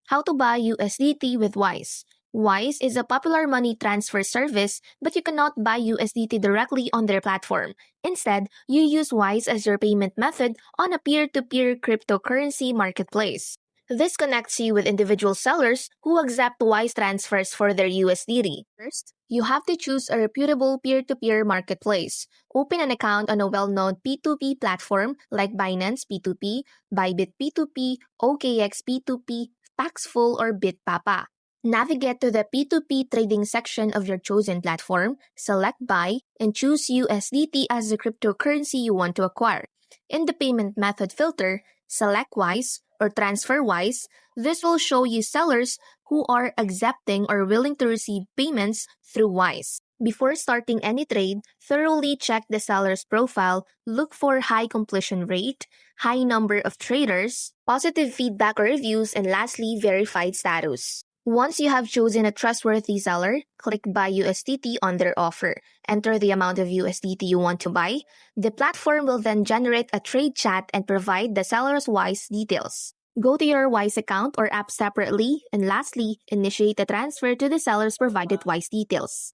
How to buy USDT with Wise. Wise is a popular money transfer service, but you cannot buy USDT directly on their platform. Instead, you use Wise as your payment method on a peer-to-peer cryptocurrency marketplace. This connects you with individual sellers who accept Wise transfers for their USDT. First, you have to choose a reputable peer-to-peer marketplace. Open an account on a well-known P2P platform like Binance P2P, Bybit P2P, OKX P2P, Paxful, or Bitpapa. Navigate to the P2P trading section of your chosen platform, select Buy, and choose USDT as the cryptocurrency you want to acquire. In the payment method filter, select Wise or TransferWise. This will show you sellers who are accepting or willing to receive payments through Wise. Before starting any trade, thoroughly check the seller's profile, look for high completion rate, high number of traders, positive feedback or reviews, and lastly, verified status. Once you have chosen a trustworthy seller, click Buy USDT on their offer. Enter the amount of USDT you want to buy. The platform will then generate a trade chat and provide the seller's Wise details. Go to your Wise account or app separately, and lastly, initiate a transfer to the seller's provided Wise details.